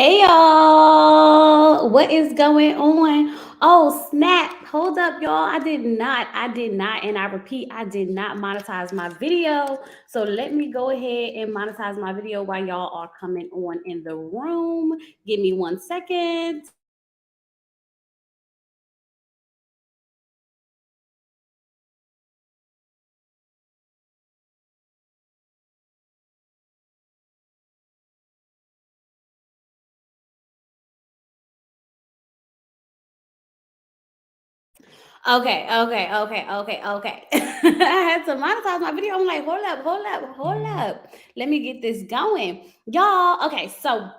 Hey y'all, what is going on? Oh, snap. Hold up, y'all. I did not, and I repeat, I did not monetize my video. So let me go ahead and monetize my video while y'all are coming on in the room. Give me 1 second. Okay. I had to monetize my video. I'm like, hold up. Let me get this going. Y'all, okay, so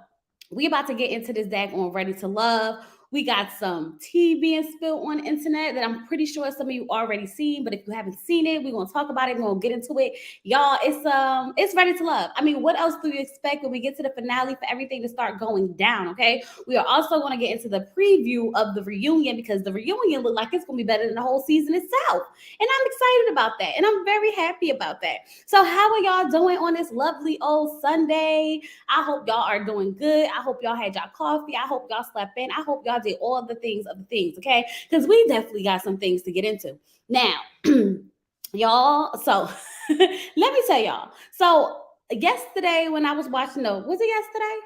we about to get into this daggone Ready to Love. We got some tea being spilled on the internet that I'm pretty sure some of you already seen, but if you haven't seen it, we're gonna talk about it. We're gonna get into it. Y'all, it's Ready to Love. I mean, what else do you expect when we get to the finale for everything to start going down? Okay. We are also gonna get into the preview of the reunion because the reunion look like it's gonna be better than the whole season itself. And I'm excited about that. And I'm very happy about that. So, how are y'all doing on this lovely old Sunday? I hope y'all are doing good. I hope y'all had y'all coffee. I hope y'all slept in. I hope y'all did all the things of the things, okay? Because we definitely got some things to get into. Now, y'all, so let me tell y'all. So yesterday when I was watching was it yesterday?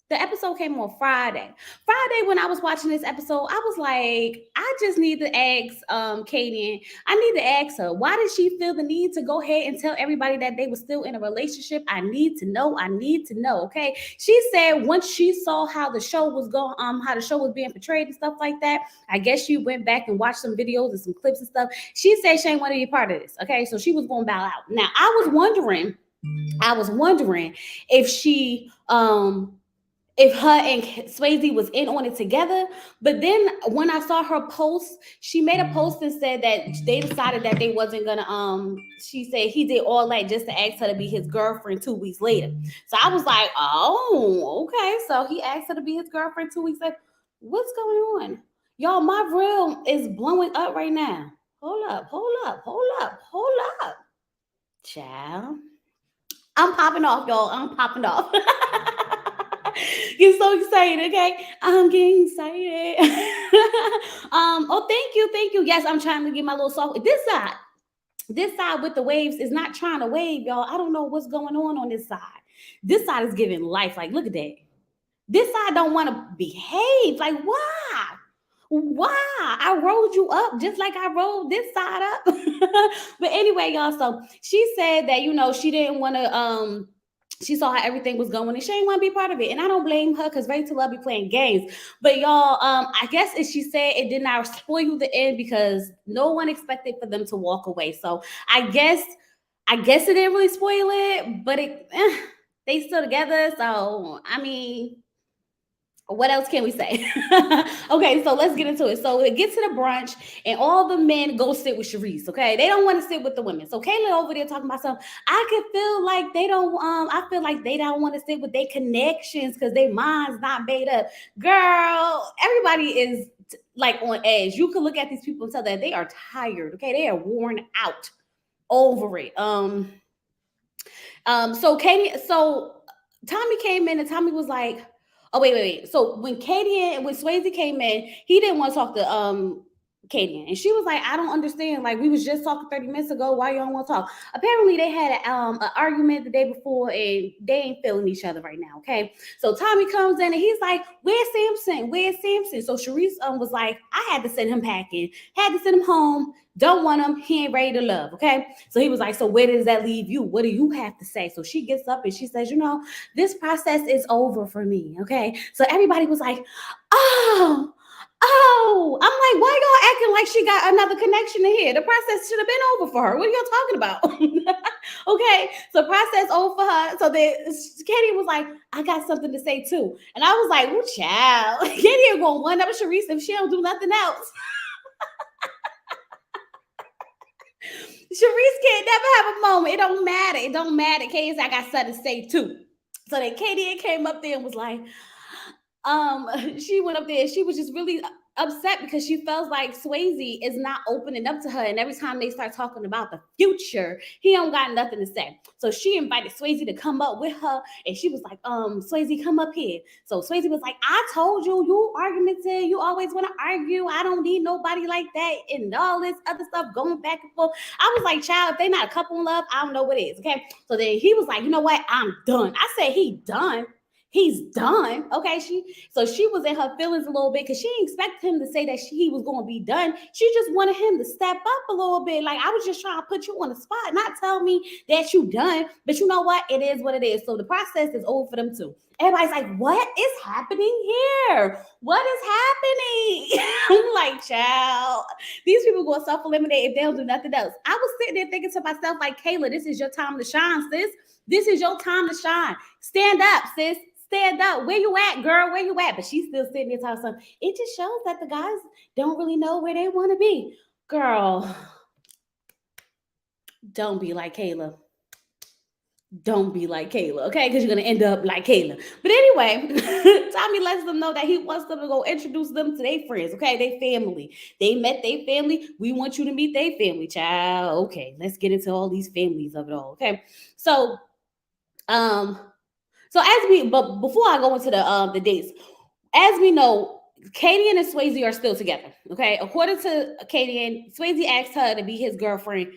The episode came on Friday. Friday when I was watching this episode, I was like, I just need to ask Katie, I need to ask her, why did she feel the need to go ahead and tell everybody that they were still in a relationship? I need to know. I need to know. Okay. She said once she saw how the show was going, how the show was being portrayed and stuff like that, I guess she went back and watched some videos and some clips and stuff. She said she ain't want to be part of this. Okay. So she was going to bow out. Now I was wondering if if her and Swayze was in on it together. But then when I saw her post, she made a post and said that they decided that they wasn't gonna she said he did all that just to ask her to be his girlfriend 2 weeks later. So I was like, oh, okay. So he asked her to be his girlfriend 2 weeks later. What's going on? Y'all, my reel is blowing up right now. Hold up. Child. I'm popping off, y'all. I'm popping off. Get so excited, okay? I'm getting excited. Oh, thank you. Yes, I'm trying to get my little soft. This side with the waves is not trying to wave, y'all. I don't know what's going on this side. This side is giving life. Like, look at that. This side don't want to behave. Like, why? Why? I rolled you up just like I rolled this side up. But anyway, y'all. So she said that she didn't want to she saw how everything was going and she didn't want to be part of it. And I don't blame her because Ready to Love be playing games. But y'all, I guess as she said, it did not spoil the end because no one expected for them to walk away. So I guess it didn't really spoil it, but they still together. So I mean, what else can we say? Okay, so let's get into it. So it gets to the brunch, and all the men go sit with Sharice. Okay, they don't want to sit with the women. So Kayla over there talking about something. I could feel like they don't. I feel like they don't want to sit with their connections because their minds not made up. Girl, everybody is like on edge. You can look at these people and tell that they are tired. Okay, they are worn out over it. So Tommy came in and Tommy was like, "Oh wait. So when Swayze came in, he didn't want to talk to Katie, and she was like, "I don't understand. Like we was just talking 30 minutes ago. Why you don't want to talk?" Apparently, they had an argument the day before, and they ain't feeling each other right now. Okay, so Tommy comes in and he's like, "Where's Samson? Where's Samson?" So Sharice was like, "I had to send him packing. Had to send him home. Don't want him. He ain't ready to love." Okay. So he was like, "So where does that leave you? What do you have to say?" So she gets up and she says, "This process is over for me." Okay. So everybody was like, "Oh, oh." I'm like, "Why y'all acting like she got another connection in here? The process should have been over for her. What are y'all talking about?" Okay. So process over for her. So then Katie was like, "I got something to say too." And I was like, "Oh, child." Katie ain't gonna one up Sharice if she don't do nothing else. Sharice can't never have a moment. It don't matter. It don't matter. Katie said, "I got something to say too." So then Katie came up there and was like, she went up there. She was just really upset because she feels like Swayze is not opening up to her, and every time they start talking about the future, he don't got nothing to say. So she invited Swayze to come up with her, and she was like, Swayze, come up here. So Swayze was like, I told you, you argumentative, you always want to argue. I don't need nobody like that, and all this other stuff going back and forth. I was like, child, if they not a couple in love, I don't know what is. Okay. So then he was like, you know what? I'm done. I said, he done. He's done. Okay. She was in her feelings a little bit because she didn't expect him to say that he was going to be done. She just wanted him to step up a little bit. Like, I was just trying to put you on the spot, not tell me that you done. But you know what? It is what it is. So the process is over for them too. Everybody's like, what is happening here? What is happening? I'm like, child, these people going to self-eliminate if they don't do nothing else. I was sitting there thinking to myself, like, Kayla, this is your time to shine, sis. This is your time to shine. Stand up, sis. Stand up. Where you at, girl? Where you at? But she's still sitting there talking something. It just shows that the guys don't really know where they want to be. Girl, don't be like Kayla. Don't be like Kayla, okay? Because you're gonna end up like Kayla. But anyway, Tommy lets them know that he wants them to go introduce them to their friends, okay? They family. They met their family. We want you to meet their family, child. Okay, let's get into all these families of it all, okay? So, um, but before I go into the dates, as we know, Katie and Swayze are still together. Okay, according to Katie, and Swayze asked her to be his girlfriend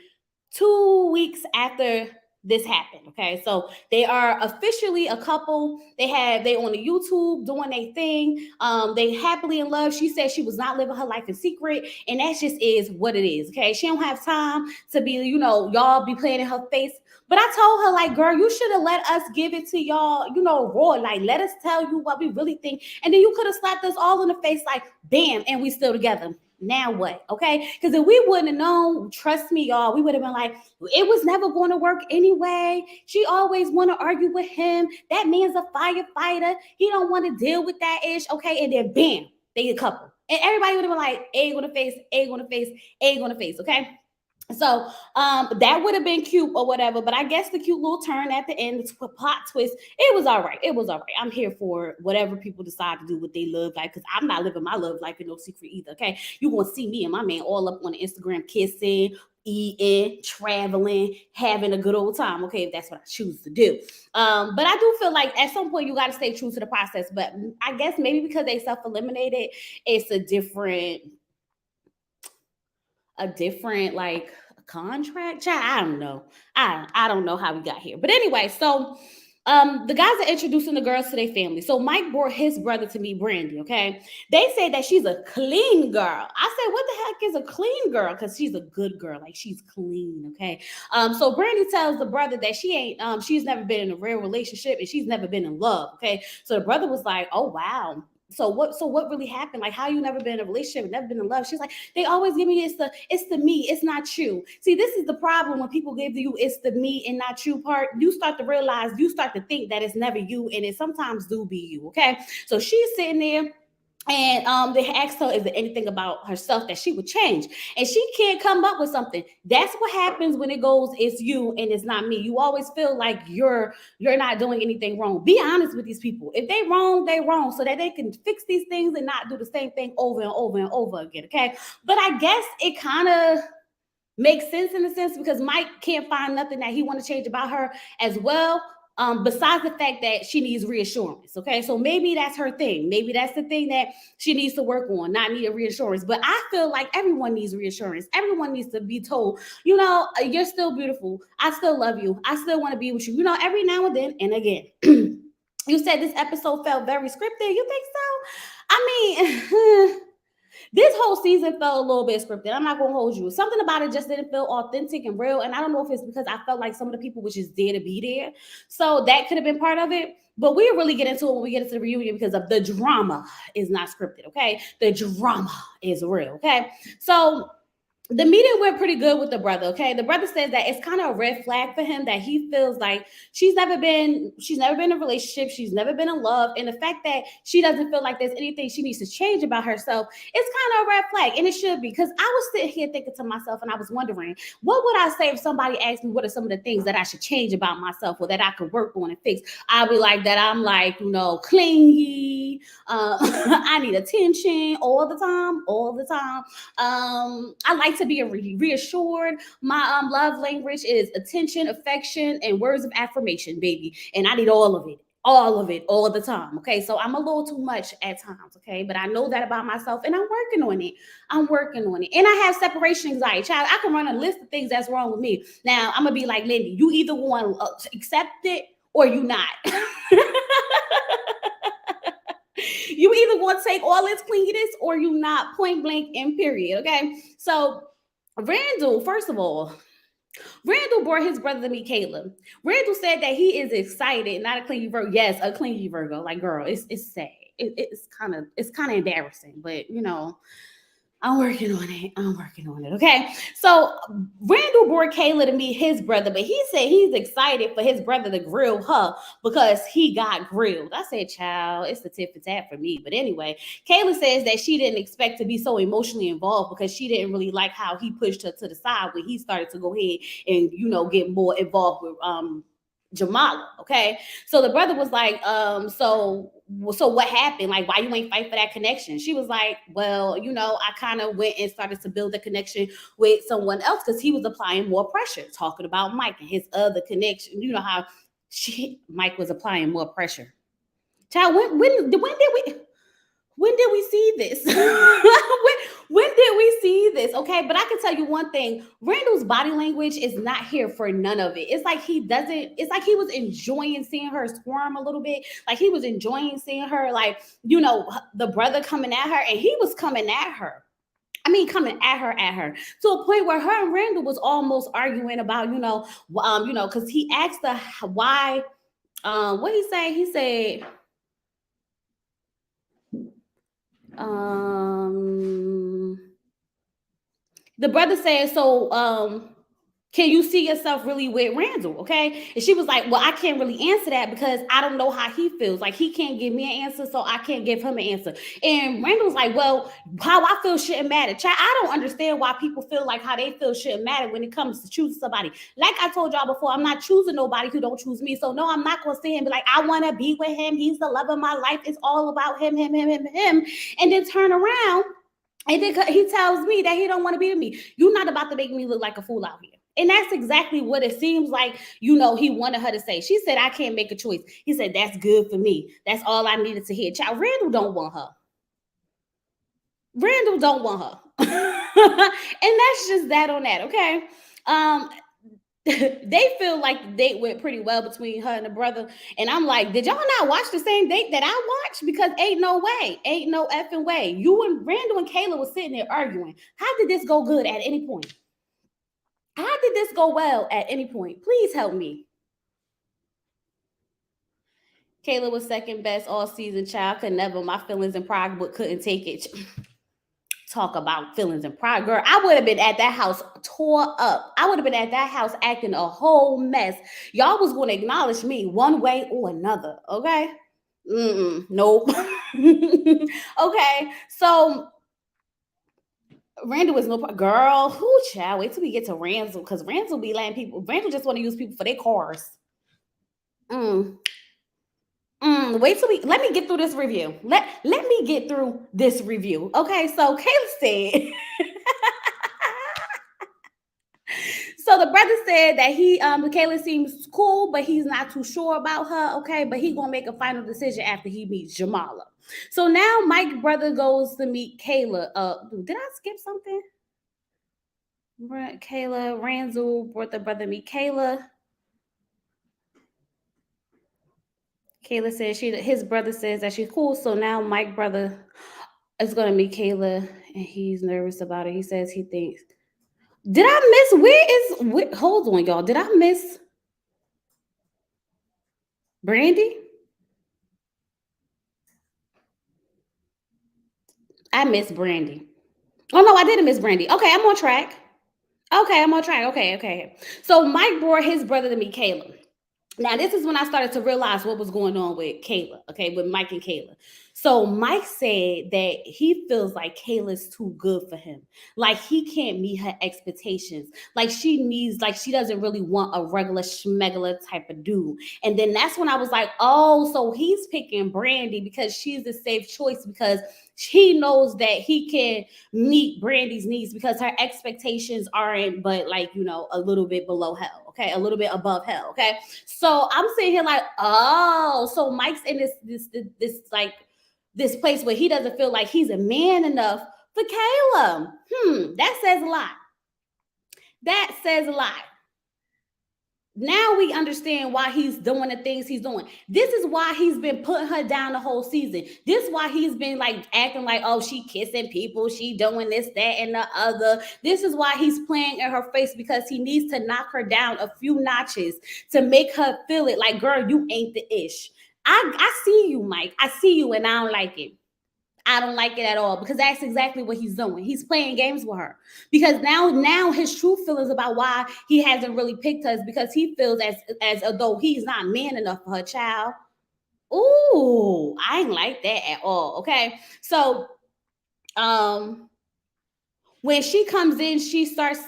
2 weeks after this happened. Okay, so they are officially a couple. They on the YouTube doing their thing. They happily in love. She said she was not living her life in secret, and that just is what it is. Okay, she don't have time to be, y'all be playing in her face. But I told her, like, girl, you should have let us give it to y'all, raw. Like, let us tell you what we really think. And then you could have slapped us all in the face, like, bam, and we still together. Now what? Okay. Because if we wouldn't have known, trust me, y'all, we would have been like, it was never going to work anyway. She always want to argue with him. That man's a firefighter. He don't want to deal with that ish. Okay. And then bam, they a couple. And everybody would have been like, egg on the face, egg on the face, egg on the face. Okay. So that would have been cute or whatever, but I guess the cute little turn at the end, the plot twist, it was all right. It was all right. I'm here for whatever people decide to do with their love life, because I'm not living my love life in no secret either. Okay, you gonna see me and my man all up on Instagram kissing, eating, traveling, having a good old time. Okay, if that's what I choose to do. But I do feel like at some point you got to stay true to the process. But I guess maybe because they self-eliminated, it's a different like contract. I don't know. I don't know how we got here. But anyway, so the guys are introducing the girls to their family. So Mike brought his brother to meet Brandy. Okay, they say that she's a clean girl. I said, what the heck is a clean girl? Because she's a good girl, like she's clean. Okay, so Brandy tells the brother that she's never been in a real relationship and she's never been in love. Okay, so the brother was like, oh wow. So what really happened? Like, how you never been in a relationship, never been in love? She's like, they always give me it's the me, it's not you. See, this is the problem when people give you it's the me and not you part. You start to realize, you start to think that it's never you, and it sometimes do be you. Okay, so she's sitting there. And they asked her, is there anything about herself that she would change? And she can't come up with something. That's what happens when it goes, it's you and it's not me. You always feel like you're not doing anything wrong. Be honest with these people. If they wrong, they wrong, so that they can fix these things and not do the same thing over and over and over again. Okay. But I guess it kind of makes sense in a sense, because Mike can't find nothing that he want to change about her as well. Besides the fact that she needs reassurance. Okay, so maybe that's her thing. Maybe that's the thing that she needs to work on, not need a reassurance. But I feel like everyone needs reassurance. Everyone needs to be told, you're still beautiful. I still love you. I still want to be with you. Every now and then and again. You said this episode felt very scripted. You think so? I mean, this whole season felt a little bit scripted. I'm not gonna hold you. Something about it just didn't feel authentic and real. And I don't know if it's because I felt like some of the people were just there to be there. So that could have been part of it. But we'll really get into it when we get into the reunion, because of the drama is not scripted. Okay, the drama is real. Okay, so The meeting went pretty good with the brother. Okay, the brother says that it's kind of a red flag for him that he feels like she's never been in a relationship, she's never been in love, and the fact that she doesn't feel like there's anything she needs to change about herself, it's kind of a red flag, and it should be, because I was sitting here thinking to myself and I was wondering, what would I say if somebody asked me what are some of the things that I should change about myself or that I could work on and fix? I'd be like that I'm like, clingy, I need attention all the time, all the time. I like to be reassured. My love language is attention, affection, and words of affirmation, baby. And I need all of it, all the time. Okay, so I'm a little too much at times. Okay, but I know that about myself, and I'm working on it. I'm working on it, and I have separation anxiety. Child, I can run a list of things that's wrong with me. Now I'm gonna be like, Lindy, you either want to accept it or you not. You either want to take all its cleanliness or you not, point blank and period. Okay. So Randall, first of all, Randall brought his brother to meet Kayla. Randall said that he is excited, not a clingy Virgo. Yes, a clingy Virgo. Like, girl, it's sad. It's kind of embarrassing, but I'm working on it. I'm working on it. Okay. So Randall brought Kayla to meet his brother, but he said he's excited for his brother to grill her because he got grilled. I said, child, it's the tip for tat for me. But anyway, Kayla says that she didn't expect to be so emotionally involved because she didn't really like how he pushed her to the side when he started to go ahead and, get more involved with Jamala. Okay. So the brother was like, so what happened? Like, why you ain't fight for that connection? She was like, well, I kind of went and started to build a connection with someone else because he was applying more pressure, talking about Mike and his other connection. You know how Mike was applying more pressure. Child, when did we see this? when did we see this? Okay, but I can tell you one thing: Randall's body language is not here for none of it. It's like he doesn't. It's like he was enjoying seeing her squirm a little bit. Like he was enjoying seeing her, like the brother coming at her, and he was coming at her. I mean, coming at her to a point where her and Randall was almost arguing about, because he asked her why. What he say? He said, um the brother said, so can you see yourself really with Randall? Okay. And she was like, well, I can't really answer that because I don't know how he feels. Like he can't give me an answer, so I can't give him an answer. And Randall was like, well, how I feel shouldn't matter. Child, I don't understand why people feel like how they feel shouldn't matter when it comes to choosing somebody. Like I told y'all before, I'm not choosing nobody who don't choose me. So no, I'm not gonna sit here and be like, I want to be with him. He's the love of my life. It's all about him, him. And then turn around and then he tells me that he don't want to be with me. You're not about to make me look like a fool out here. And that's exactly what it seems like, he wanted her to say. She said, I can't make a choice. He said, that's good for me. That's all I needed to hear. Child, Randall don't want her. Randall don't want her. And that's just that on that, okay? Um, they feel like the date went pretty well between her and the brother. And I'm like, did y'all not watch the same date that I watched? Because ain't no way, ain't no effing way. You and Randall and Kayla was sitting there arguing. How did this go good at any point? How did this go well at any point? Please help me. Kayla was second best all season. Child could never. My feelings and pride, but couldn't take it. Talk about feelings and pride, girl. I would have been at that house tore up. I would have been at that house acting a whole mess. Y'all was going to acknowledge me one way or another. Okay. Nope. Okay. So Randall was no girl. Who child? Wait till we get to Randall because Randall be letting people. Randall just want to use people for their cars. Mm. Wait till we let me get through this review. Let me get through this review. Okay, so Kayla said. So the brother said that Kayla seems cool, but he's not too sure about her. Okay, but he gonna make a final decision after he meets Jamala. So now Mike's brother goes to meet Kayla. Did I skip something? Kayla Randall brought the brother meet Kayla. Kayla says his brother says that she's cool. So now Mike brother is gonna meet Kayla, and he's nervous about it. He says he thinks. Did I miss? Hold on, y'all. Did I miss Brandy? I miss Brandy. Oh no, I didn't miss Brandy. Okay, I'm on track. Okay, I'm on track. Okay, okay. So Mike brought his brother to meet Kayla. Now, this is when I started to realize what was going on with Kayla, okay, with Mike and Kayla. So Mike said that he feels like Kayla's too good for him. Like he can't meet her expectations. Like she needs, like she doesn't really want a regular schmegler type of dude. And then that's when I was like, oh, so he's picking Brandy because she's the safe choice because he knows that he can meet Brandy's needs because her expectations aren't but like, a little bit below hell, okay? A little bit above hell, okay? So I'm sitting here like, oh, so Mike's in this like this place where he doesn't feel like he's a man enough for Kayla. That says a lot. That says a lot. Now we understand why he's doing the things he's doing. This is why he's been putting her down the whole season. This is why he's been like acting like, oh, she kissing people, she doing this, that, and the other. This is why he's playing in her face because he needs to knock her down a few notches to make her feel it like, girl, you ain't the ish. I see you, Mike. I see you, and I don't like it. I don't like it at all because that's exactly what he's doing. He's playing games with her because now his true feelings about why he hasn't really picked us because he feels as though he's not man enough for her child. Ooh, I ain't like that at all. Okay, so um when she comes in, she starts.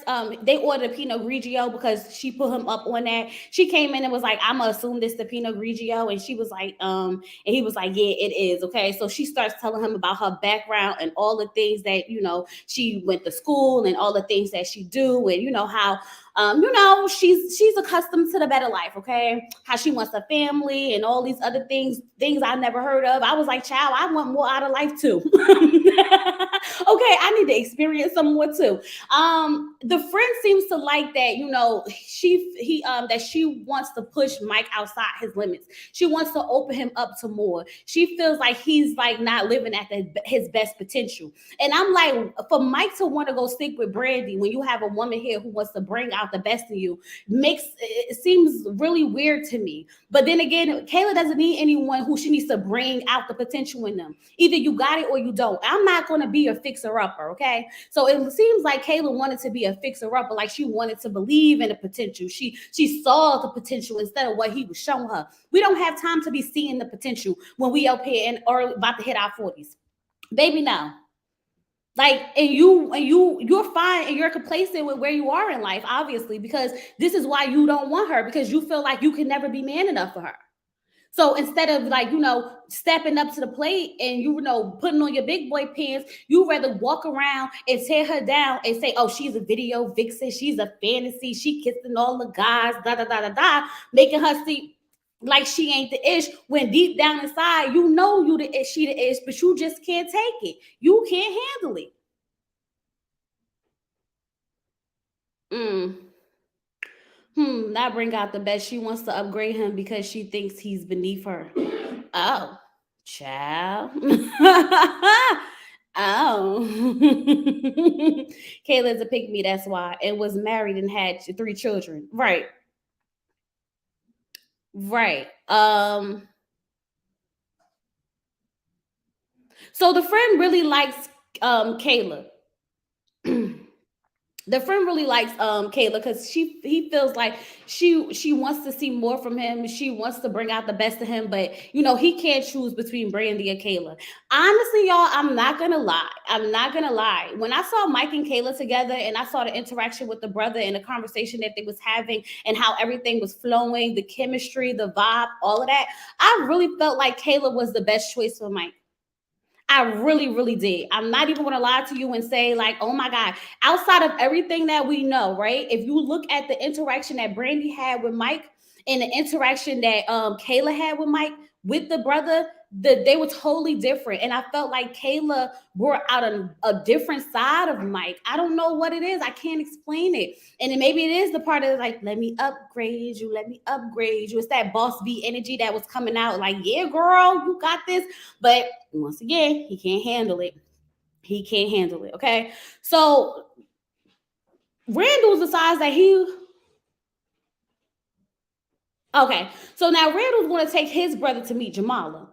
They ordered Pinot Grigio because she put him up on that. She came in and was like, "I'm gonna assume this the Pinot Grigio," and she was like, and he was like, "Yeah, it is." Okay, so she starts telling him about her background and all the things that she went to school and all the things that she do, and how she's accustomed to the better life. Okay, how she wants a family and all these other things I never heard of. I was like, child, I want more out of life too. Okay, I need to experience some more too. The friend seems to like that, that she wants to push Mike outside his limits. She wants to open him up to more. She feels like he's like not living at his best potential. And I'm like, for Mike to want to go stick with Brandy when you have a woman here who wants to bring out the best in you, it seems really weird to me. But then again, Kayla doesn't need anyone who she needs to bring out the potential in them. Either you got it or you don't. I'm not going to be a fixer upper, okay? So it seems like Kayla wanted to be a fixer upper, like she wanted to believe in the potential. She saw the potential instead of what he was showing her. We don't have time to be seeing the potential when we up here and are about to hit our 40s. Baby, no. Like, you're fine and you're complacent with where you are in life, obviously, because this is why you don't want her, because you feel like you can never be man enough for her. So instead of like, stepping up to the plate and putting on your big boy pants, you rather walk around and tear her down and say, oh, she's a video vixen, she's a fantasy, she kissing all the guys, da da da da da, making her see like she ain't the ish when deep down inside you the ish, she the ish, but you just can't take it. You can't handle it. Mm. That bring out the best. She wants to upgrade him because she thinks he's beneath her. Oh, child. Oh. Kayla's a pick me, that's why. And was married and had three children. Right. Right. So the friend really likes Kayla. The friend really likes Kayla because he feels like she wants to see more from him. She wants to bring out the best of him, but he can't choose between Brandy and Kayla. Honestly, y'all, I'm not gonna lie. I'm not gonna lie. When I saw Mike and Kayla together and I saw the interaction with the brother and the conversation that they was having and how everything was flowing, the chemistry, the vibe, all of that, I really felt like Kayla was the best choice for Mike. I really, really did. I'm not even going to lie to you and say, like, oh my God, outside of everything that we know, right? If you look at the interaction that Brandy had with Mike and the interaction that Kayla had with Mike, with the brother, they were totally different. And I felt like Kayla brought out a different side of Mike. I don't know what it is. I can't explain it. And then maybe it is the part of like, let me upgrade you, let me upgrade you. It's that boss B energy that was coming out like, yeah, girl, you got this. But once again, he can't handle it. He can't handle it. Okay. So Randall decides that okay. So now Randall's going to take his brother to meet Jamala.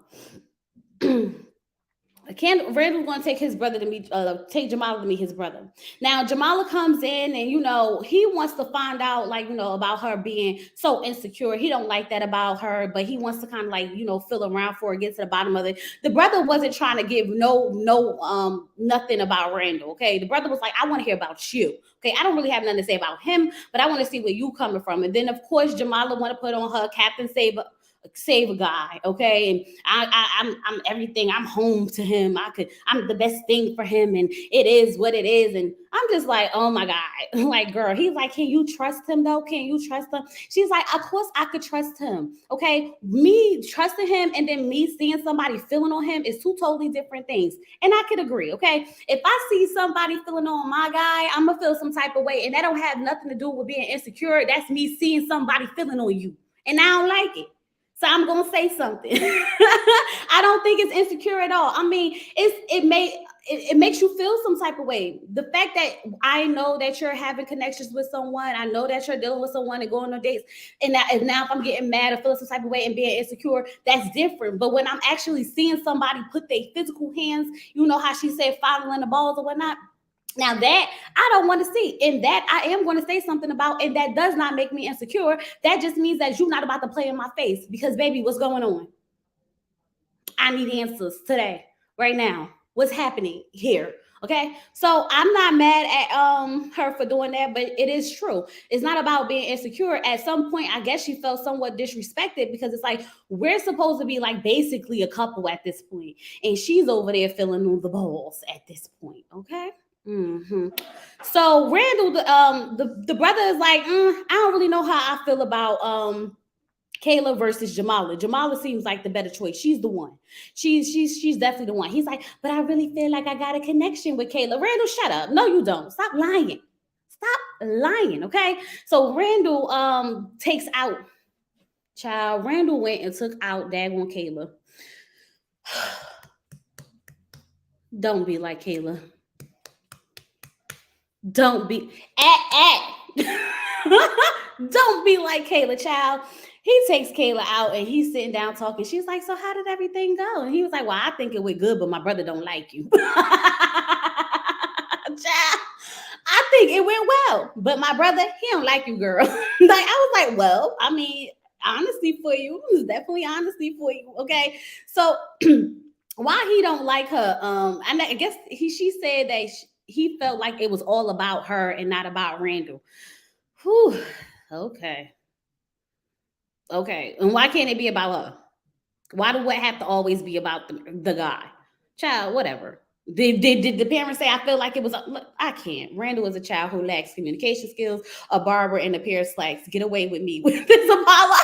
Randall's gonna take his brother to meet, take Jamala to meet his brother. Now Jamala comes in, and he wants to find out, like, about her being so insecure. He don't like that about her, but he wants to kind of, like, feel around for it, get to the bottom of it. The brother wasn't trying to give nothing about Randall. Okay, the brother was like, I want to hear about you. Okay, I don't really have nothing to say about him, but I want to see where you coming from. And then of course Jamala want to put on her Captain Save a guy, okay, and I'm everything. I'm home to him. I'm the best thing for him, and it is what it is. And I'm just like, oh my god, like, girl. He's like, can you trust him though? Can you trust him? She's like, of course I could trust him. Okay, me trusting him and then me seeing somebody feeling on him is two totally different things, and I could agree. Okay, if I see somebody feeling on my guy, I'm gonna feel some type of way, and that don't have nothing to do with being insecure. That's me seeing somebody feeling on you, and I don't like it. So I'm gonna say something. I don't think it's insecure at all. I mean, it makes you feel some type of way. The fact that I know that you're having connections with someone, I know that you're dealing with someone and going on dates, and that, and now if I'm getting mad or feeling some type of way and being insecure, that's different. But when I'm actually seeing somebody put their physical hands, you know how she said, following the balls or whatnot. Now that I don't want to see, and that I am going to say something about, and that does not make me insecure. That just means that you're not about to play in my face, because baby, what's going on? I need answers today, right now. What's happening here? Okay, so I'm not mad at her for doing that, but it is true. It's not about being insecure. At some point, I guess she felt somewhat disrespected, because it's like we're supposed to be like basically a couple at this point, and she's over there filling on the balls at this point. Okay. Hmm. So Randall, the brother is like, I don't really know how I feel about Kayla versus Jamala. Jamala seems like the better choice. She's the one. She's definitely the one. He's like, but I really feel like I got a connection with Kayla. Randall, shut up. No, you don't. Stop lying. Stop lying. Okay. So Randall takes out, child. Randall went and took out daggone Kayla. Don't be like Kayla. Don't be don't be like Kayla, child. He takes Kayla out and he's sitting down talking. She's like, so how did everything go? And he was like, well, I think it went good, but my brother don't like you. Child, I think it went well, but my brother, he don't like you, girl. Like, I was like, well, I mean, honesty for you. It was definitely honesty for you. Okay. So why he don't like her? I guess she said that he felt like it was all about her and not about Randall. Whew. Okay. Okay. And why can't it be about her? Why do what have to always be about the guy? Child, whatever. Did the parents say I feel like it was? Look, I can't. Randall is a child who lacks communication skills, a barber, and a pair of slacks. Get away with me with this Apollo.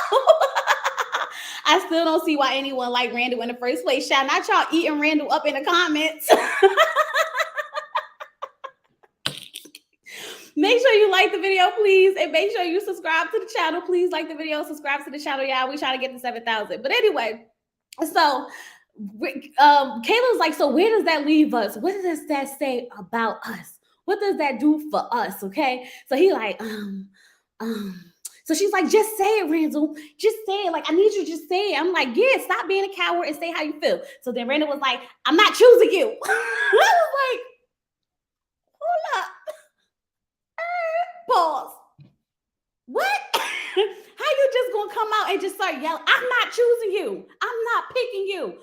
I still don't see why anyone like Randall in the first place. Child, not y'all eating Randall up in the comments. Make sure you like the video, please, and make sure you subscribe to the channel. Please like the video, subscribe to the channel, y'all. We try to get to 7,000. But anyway, so Kayla's like, so where does that leave us? What does that say about us? What does that do for us? Okay. So he like, so she's like, just say it, Randall. Just say it. Like, I need you to just say it. I'm like, yeah, stop being a coward and say how you feel. So then Randall was like, I'm not choosing you. I was like, hold up. Pause. What? How you just gonna come out and just start yelling? I'm not choosing you. I'm not picking you.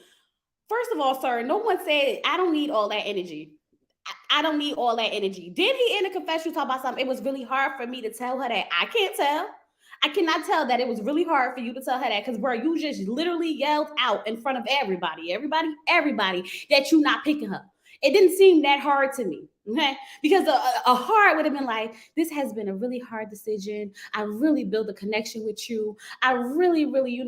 First of all, sir, no one said I don't need all that energy. I don't need all that energy. Did he in the confession talk about something? It was really hard for me to tell her that. I can't tell. I cannot tell that it was really hard for you to tell her that, because bro, you just literally yelled out in front of everybody that you not picking her. It didn't seem that hard to me. Okay, because a heart would have been like, this has been a really hard decision. I really built a connection with you. I really, really,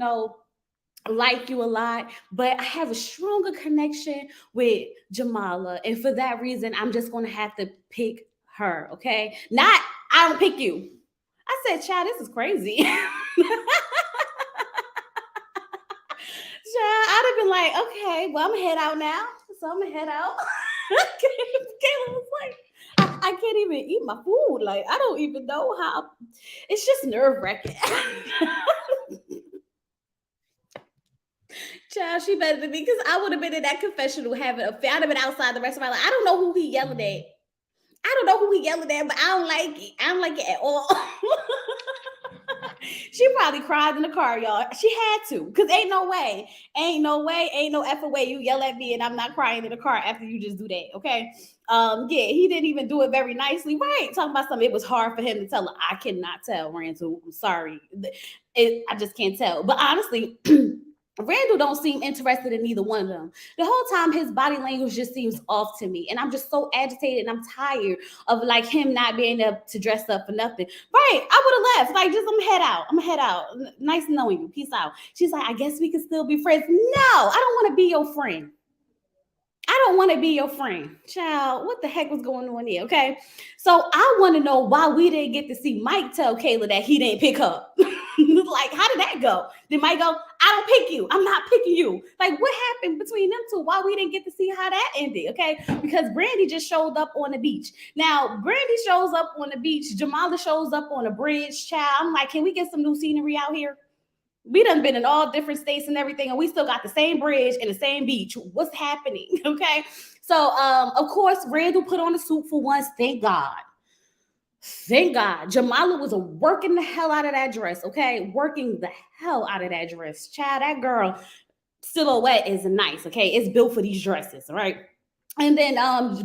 like you a lot, but I have a stronger connection with Jamala. And for that reason, I'm just going to have to pick her. Okay. Not, I don't pick you. I said, child, this is crazy. Child, I'd have been like, okay, well, I'm going to head out now. So I'm going to head out. Kayla was like, I can't even eat my food. Like, I don't even know how. It's just nerve wracking. Child, she better than me because I would have been in that confessional having a fit. I'd have been outside the restaurant. Like, I don't know who he yelling at. I don't know who he yelling at, but I don't like it. I don't like it at all. She probably cried in the car, y'all. She had to, because ain't no effing way you yell at me and I'm not crying in the car after you just do that, okay? Yeah, he didn't even do it very nicely, right? Talking about something, it was hard for him to tell her, I cannot tell, Randall. I'm sorry. I just can't tell. But honestly, Randall don't seem interested in either one of them. The whole time his body language just seems off to me. And I'm just so agitated and I'm tired of like him not being able to dress up for nothing. Right. I would have left. Like, just I'm head out. I'm head out. Nice knowing you. Peace out. She's like, I guess we can still be friends. No, I don't want to be your friend. I don't want to be your friend. Child, what the heck was going on here? Okay. So I want to know why we didn't get to see Mike tell Kayla that he didn't pick up. Like, how did that go? Did Mike go, I don't pick you. I'm not picking you. Like, what happened between them two? Why we didn't get to see how that ended? Okay. Because Brandy just showed up on the beach. Now, Brandy shows up on the beach. Jamala shows up on a bridge. Child, I'm like, can we get some new scenery out here? We done been in all different states and everything, and we still got the same bridge and the same beach. What's happening? Okay. So of course, Randall put on a suit for once. Thank God. Thank God. Jamala was working the hell out of that dress. Okay. Working the hell out of that dress. Child, that girl silhouette is nice. Okay. It's built for these dresses. All right. And then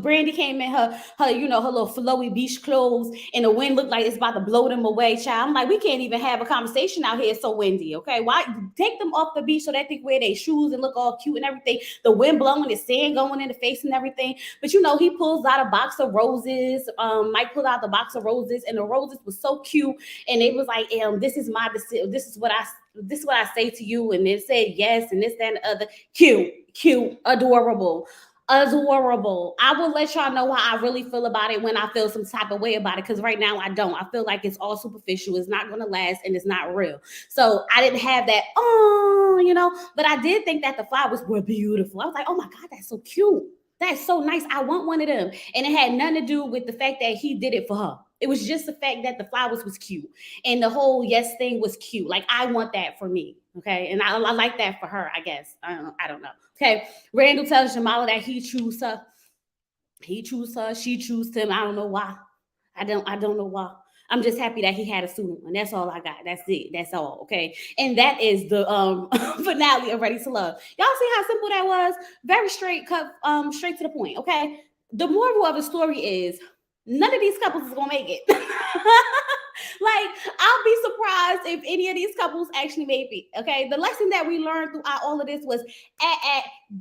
Brandy came in her her little flowy beach clothes, and the wind looked like it's about to blow them away. Child, I'm like, we can't even have a conversation out here. It's so windy. Okay, why take them off the beach so that they can wear their shoes and look all cute and everything? The wind blowing, the sand going in the face and everything. But he pulls out a box of roses. Mike pulled out the box of roses, and the roses was so cute. And it was like, this is my decision. This is what I say to you. And it said yes, and this, that, and the other. Cute, adorable. Adorable. I will let y'all know how I really feel about it when I feel some type of way about it. Because right now I don't. I feel like it's all superficial. It's not going to last, and it's not real. So I didn't have that. But I did think that the flowers were beautiful. I was like, oh my god, that's so cute. That's so nice. I want one of them. And it had nothing to do with the fact that he did it for her. It was just the fact that the flowers was cute, and the whole yes thing was cute. Like, I want that for me. Okay. And I like that for her, I guess. I don't know. Okay. Randall tells Jamala that he chose her. He chose her. She chose him. I don't know why. I don't know why. I'm just happy that he had a suit on. That's all I got. That's it. That's all. Okay. And that is the finale of Ready to Love. Y'all see how simple that was? Very straight cut, straight to the point. Okay. The moral of the story is none of these couples is gonna make it. Like, I'll be surprised if any of these couples actually made it. Okay. The lesson that we learned throughout all of this was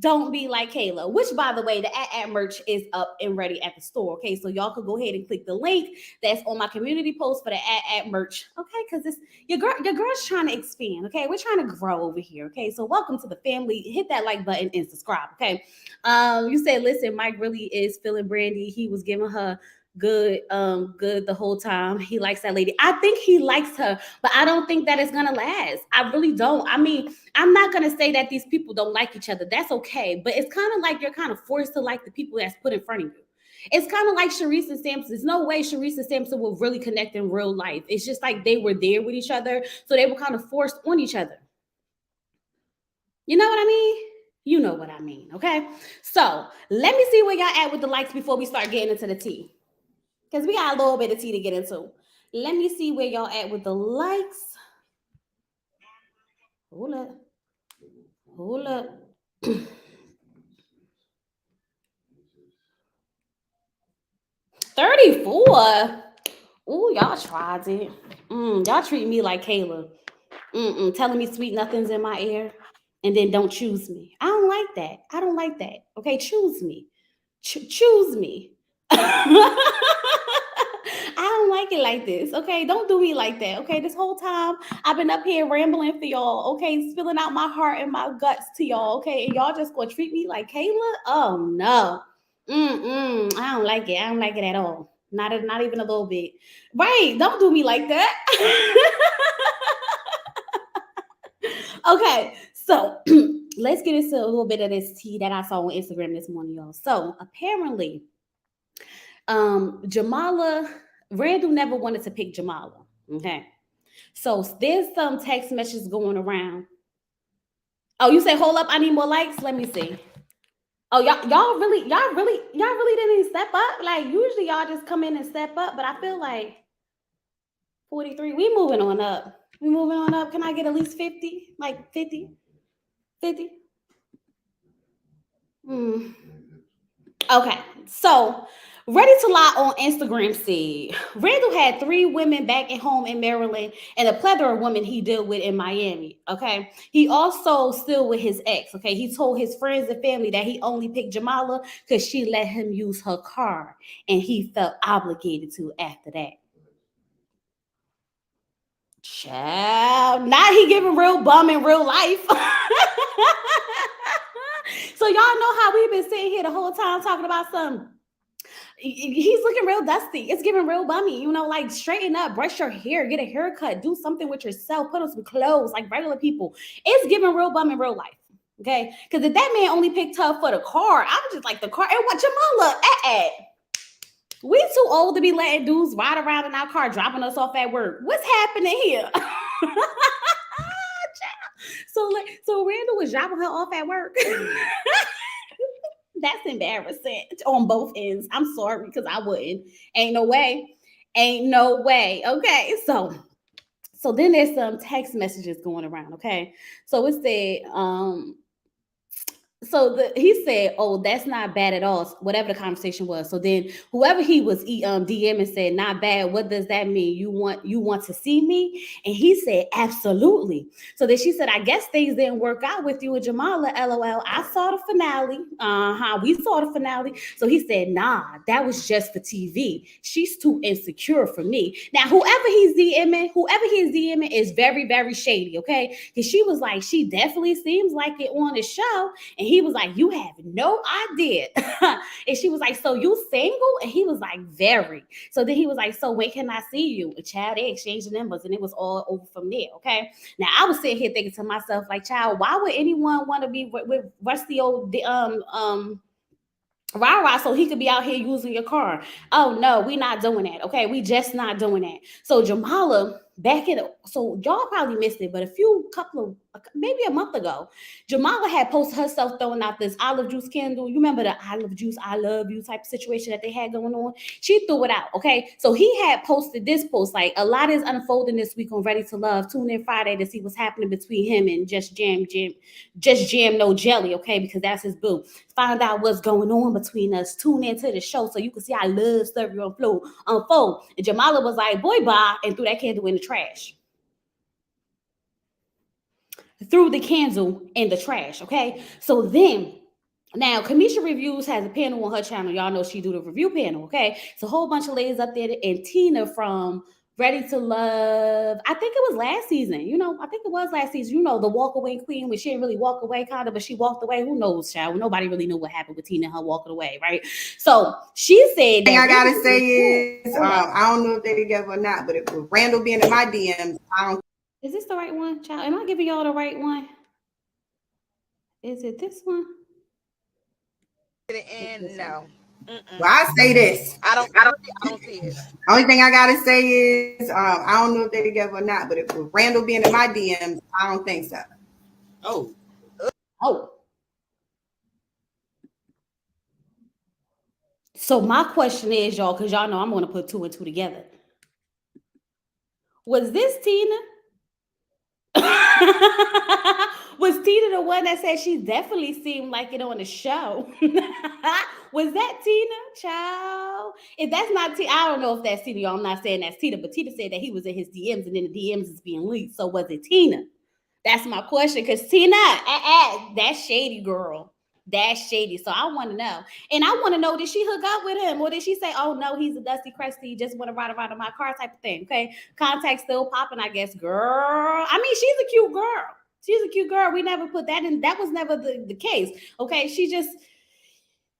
don't be like Kayla, which, by the way, the merch is up and ready at the store. Okay. So y'all could go ahead and click the link that's on my community post for the merch. Okay. Because it's your girl's trying to expand. Okay. We're trying to grow over here. Okay. So welcome to the family. Hit that like button and subscribe. Okay. You said, listen, Mike really is feeling Brandy. He was giving her good the whole time. He likes that lady. I think he likes her, but I don't think that it's gonna last. I really don't. I mean, I'm not gonna say that these people don't like each other. That's okay, but it's kind of like you're kind of forced to like the people that's put in front of you. It's kind of like Sharice and Samson. There's no way Sharice and Samson will really connect in real life. It's just like they were there with each other, so they were kind of forced on each other. You know what I mean? You know what I mean, okay? So let me see where y'all at with the likes before we start getting into the tea. Because we got a little bit of tea to get into. Let me see where y'all at with the likes. Hold up. Hold up. 34. Ooh, y'all tried it. Y'all treat me like Kayla. Telling me sweet nothings in my ear and then don't choose me. I don't like that. I don't like that. Okay, choose me. Choose me. I don't like it like this. Okay, don't do me like that. Okay, this whole time I've been up here rambling for y'all. Okay, spilling out my heart and my guts to y'all. Okay, and y'all just gonna treat me like Kayla? Oh no. I don't like it. I don't like it at all. Not even a little bit. Right? Don't do me like that. Okay, so let's get into a little bit of this tea that I saw on Instagram this morning, y'all. So apparently, Jamala, Randall never wanted to pick Jamala. Okay. So there's some text messages going around. Oh, you say hold up, I need more likes. Let me see. Oh, y'all really didn't even step up. Like usually y'all just come in and step up, but I feel like 43. We moving on up. We moving on up. Can I get at least 50? Like 50? 50? Hmm. Okay, so Ready to Lie on Instagram said Randall had three women back at home in Maryland and a plethora of women he dealt with in Miami. Okay, he also still with his ex. Okay, he told his friends and family that he only picked Jamala because she let him use her car and he felt obligated to after that. Child, now he giving real bum in real life. So y'all know how we've been sitting here the whole time talking about some. He's looking real dusty. It's giving real bummy. Like straighten up, brush your hair, get a haircut, do something with yourself, put on some clothes like regular people. It's giving real bum in real life. Okay, because if that man only picked her for the car, I'm just like the car. And what Jamala? We too old to be letting dudes ride around in our car, dropping us off at work. What's happening here? So Randall was dropping her off at work. That's embarrassing on both ends. I'm sorry because I wouldn't. Ain't no way. Ain't no way. Okay. So then there's some text messages going around. Okay. So it said, he said, "Oh, that's not bad at all." Whatever the conversation was. So then, whoever he was DMing said, "Not bad. What does that mean? You want to see me?" And he said, "Absolutely." So then she said, "I guess things didn't work out with you and Jamala. LOL. I saw the finale. We saw the finale." So he said, "Nah, that was just for TV. She's too insecure for me." Now, whoever he's DMing is very, very shady. Okay, because she was like, she definitely seems like it on the show. And he was like, "You have no idea." And she was like, "So you single?" And he was like, "Very." So then he was like, "So when can I see you?" A child, they exchanged numbers and it was all over from there. Okay. Now I was sitting here thinking to myself, like, child, why would anyone want to be with rusty old rah so he could be out here using your car? Oh no, we not doing that. Okay, we just not doing that. So Jamala so y'all probably missed it, but maybe a month ago, Jamala had posted herself throwing out this olive juice candle. You remember the olive juice, I love you type of situation that they had going on? She threw it out. Okay, so he had posted this post like, "A lot is unfolding this week on Ready to Love. Tune in Friday to see what's happening between him and Just Jam No Jelly." Okay, because that's his boo. Find out what's going on between us. Tune into the show so you can see how love story unfold. And Jamala was like, "Boy, bye," and threw that candle in the trash. Threw the candle in the trash. Okay. So then now, Kamisha Reviews has a panel on her channel. Y'all know she do the review panel, okay? It's a whole bunch of ladies up there, and Tina from Ready to Love. I think it was last season. I think it was last season. The walk away queen, when she didn't really walk away, kind of, but she walked away. Who knows, child? Nobody really knew what happened with Tina and her walking away, right? So she said thing I gotta say is, I don't know if they're together or not, but if Randall being in my DMs, I don't. Is this the right one, child? Am I giving y'all the right one? Is it this one? And no. Well, I say this. I don't see it. Only thing I gotta say is, I don't know if they're together or not, but if Randall being in my DMs, I don't think so. Oh. Oh. So my question is, y'all, because y'all know I'm going to put two and two together. Was this Tina? Was Tina the one that said she definitely seemed like it on the show? Was that Tina, child? If that's not Tina, I don't know if that's Tina. Y'all, I'm not saying that's Tina, but Tina said that he was in his DMs and then the DMs is being leaked. So was it Tina? That's my question. Because Tina, that's shady, girl. That's shady. So I want to know. And I want to know, did she hook up with him? Or did she say, "Oh no, he's a dusty crusty, just want to ride around in my car" type of thing? Okay. Contact still popping, I guess. Girl. I mean, she's a cute girl. She's a cute girl. We never put that in. That was never the case. Okay. She just,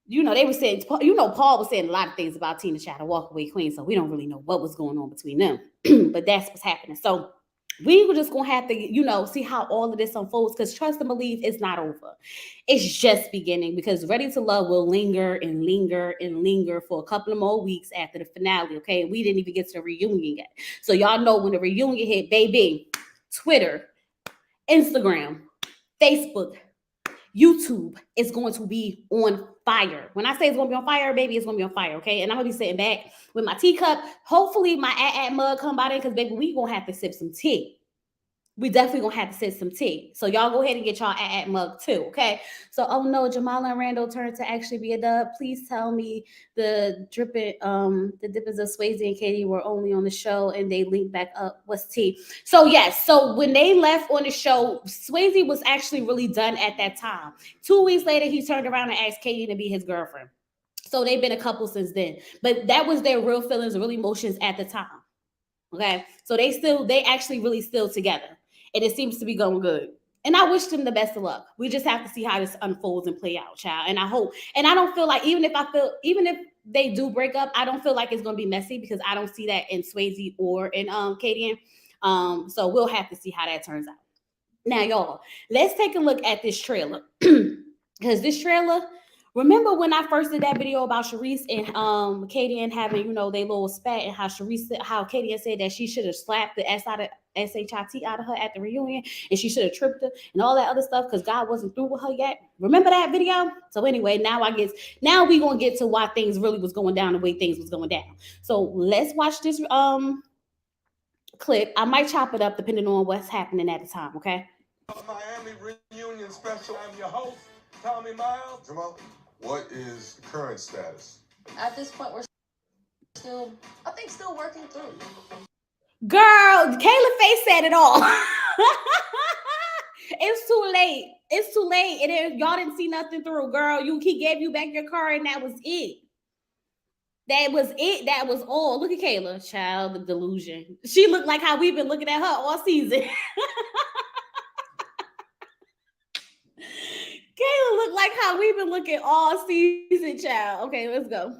they were saying, Paul was saying a lot of things about Tina Child, a walkaway queen. So we don't really know what was going on between them. But that's what's happening. So we were just gonna have to, see how all of this unfolds, because trust and believe it's not over. It's just beginning, because Ready to Love will linger and linger and linger for a couple of more weeks after the finale. Okay, and we didn't even get to the reunion yet. So y'all know when the reunion hit, baby, Twitter, Instagram, Facebook, YouTube is going to be on fire. When I say it's going to be on fire, baby, it's going to be on fire, okay? And I'm going to be sitting back with my teacup. Hopefully my mug come by there because, baby, we going to have to sip some tea. We definitely gonna have to sip some tea. So y'all go ahead and get y'all mug too, okay? So, oh no, Jamala and Randall turned to actually be a dub. Please tell me the dippers of Swayze and Katie were only on the show and they linked back up. What's tea? So yes, so when they left on the show, Swayze was actually really done at that time. 2 weeks later, he turned around and asked Katie to be his girlfriend. So they've been a couple since then. But that was their real feelings, real emotions at the time. Okay, so they actually really still together. And it seems to be going good. And I wish them the best of luck. We just have to see how this unfolds and play out, child. And I hope, and I don't feel like, even if they do break up, I don't feel like it's going to be messy because I don't see that in Swayze or in Katie. So we'll have to see how that turns out. Now, y'all, let's take a look at this trailer. Because this trailer, remember when I first did that video about Sharice and Katie and having, they little spat, and how Katie said that she should have slapped the SHIT out of her at the reunion and she should have tripped her and all that other stuff because God wasn't through with her yet. Remember that video? So anyway, now we gonna get to why things really was going down the way things was going down. So let's watch this clip. I might chop it up depending on what's happening at the time, okay? Miami reunion special. I'm your host, Tommy Miles. Jamala, what is the current status? At this point, we're still working through. Girl, Kayla face said it all. It's too late. It's too late. Y'all didn't see nothing through, girl. He gave you back your car and that was it. That was it. That was all. Look at Kayla, child, the delusion. She looked like how we've been looking at her all season. Kayla looked like how we've been looking all season, child. Okay, let's go.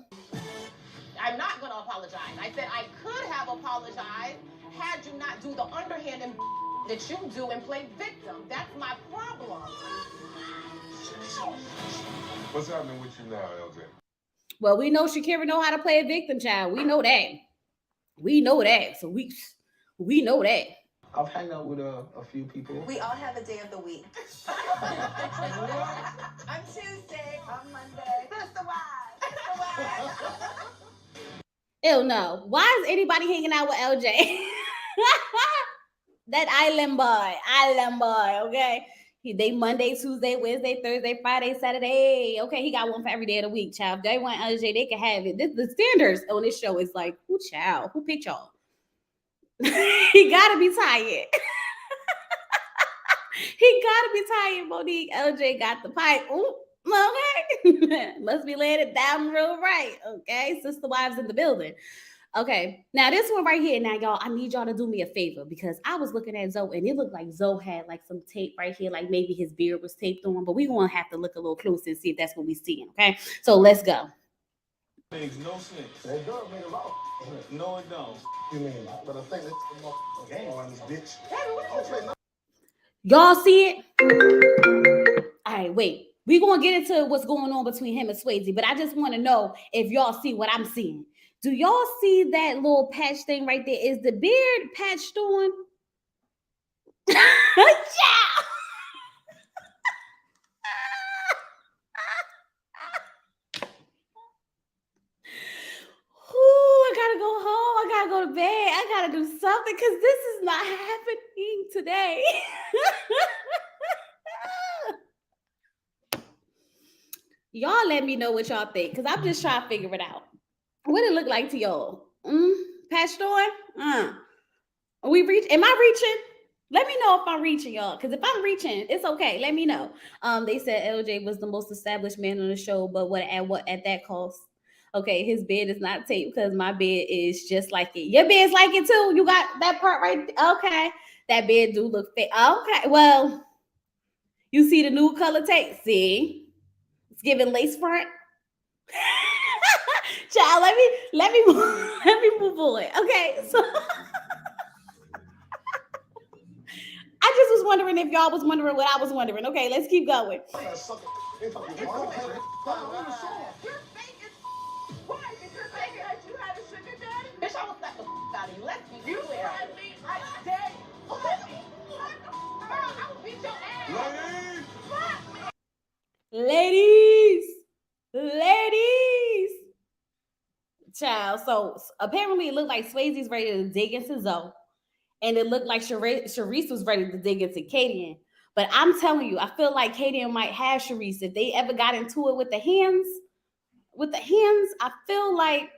I'm not going to apologize. I said I could have apologized had you not do the underhand and that you do and play victim. That's my problem. What's happening with you now, LJ? Well, we know Shakira know how to play a victim, child. We know that. We know that. So we know that. I've hung out with a few people. We all have a day of the week. I'm Tuesday. I'm Monday. Sister wives. Ew, no. Why is anybody hanging out with LJ? That island boy, okay? They Monday, Tuesday, Wednesday, Thursday, Friday, Saturday. Okay, he got one for every day of the week, child. If they want LJ, they can have it. The standards on this show is like, who child? Who picked y'all? He gotta be tired. He gotta be tired, Monique. LJ got the pipe. Ooh, okay. Must be laying it down real right. Okay, sister wives in the building. Okay, now this one right here. Now, y'all, I need y'all to do me a favor because I was looking at Zoe and it looked like Zoe had like some tape right here, like maybe his beard was taped on, but we're gonna have to look a little closer and see if that's what we're seeing. Okay, so let's go. Makes no sense. It does make a lot. No, it don't. You mean, but I think it's the game on this bitch. Y'all see it? All right, wait. We're gonna get into what's going on between him and Swayze, but I just want to know if y'all see what I'm seeing. Do y'all see that little patch thing right there? Is the beard patched on? Yeah. Ooh, I gotta go home. I gotta go to bed. I gotta do something because this is not happening today. Y'all let me know what y'all think because I'm just trying to figure it out. What it look like to y'all? Patched on? Are we reach? Am I reaching? Let me know if I'm reaching, y'all. Because if I'm reaching, it's okay. Let me know. They said LJ was the most established man on the show, but at that cost? Okay, his bed is not taped because my bed is just like it. Your bed's like it too. You got that part right. Okay, that bed do look fake. Okay, well, you see the new color tape. See, it's giving lace front. Child, let me move on. Okay, so I just was wondering if y'all was wondering what I was wondering. Okay, let's keep going. You're fake as why? Because I heard you had a sugar daddy? Bitch, I will slap the out of you. Let's be clear. You slap me, I dare you. Girl, I will beat your ass. girl. So apparently it looked like Swayze's ready to dig into Zoe, and it looked like Sharice was ready to dig into Kaden. But I'm telling you, I feel like Kaden might have Sharice if they ever got into it with the hands. With the hands, I feel like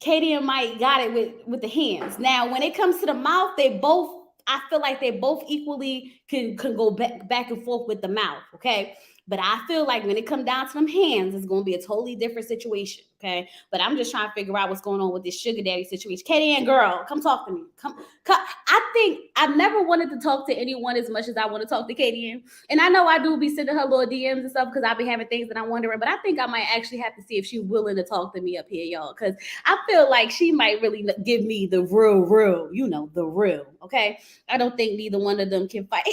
Katie and Mike got it with the hands. Now, when it comes to the mouth, they both, I feel like they both equally can go back and forth with the mouth. Okay. But I feel like when it comes down to them hands, it's going to be a totally different situation. Okay. But I'm just trying to figure out what's going on with this sugar daddy situation. Katie and girl, come talk to me. Come. I think I've never wanted to talk to anyone as much as I want to talk to Katie. And I know I do be sending her little DMs and stuff because I be having things that I'm wondering. But I think I might actually have to see if she's willing to talk to me up here, y'all. Because I feel like she might really give me the real, the real. Okay. I don't think neither one of them can fight.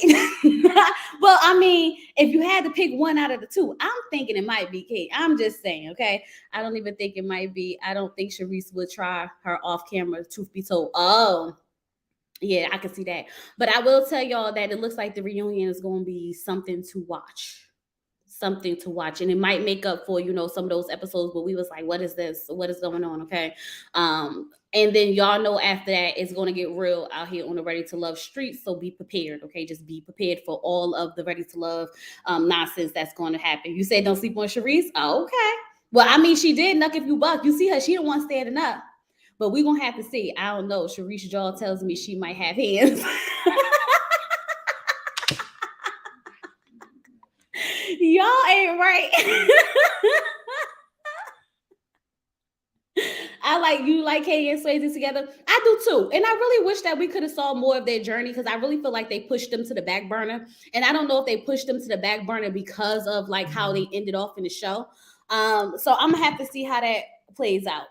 Well, I mean, if you had to pick one out of the two, I'm thinking it might be Kate. I'm just saying, okay? I don't even think it might be. I don't think Sharice would try her off camera, truth be told. Oh, yeah, I can see that. But I will tell y'all that it looks like the reunion is going to be something to watch. Something to watch, and it might make up for some of those episodes where we was like, what is this, what is going on? Okay. And then y'all know after that it's going to get real out here on the Ready to Love streets, so be prepared. Okay, just be prepared for all of the Ready to Love nonsense that's going to happen. You say don't sleep on Sharice. Oh, okay. Well, I mean, she did Nuck If You Buck. You see her, she the one standing up, but we're gonna have to see. I don't know. Sharice jaw tells me she might have hands. Y'all ain't right. I like Katie and Swayze together. I do too. And I really wish that we could have saw more of their journey, because I really feel like they pushed them to the back burner. And I don't know if they pushed them to the back burner because of like how they ended off in the show. So I'm gonna have to see how that plays out.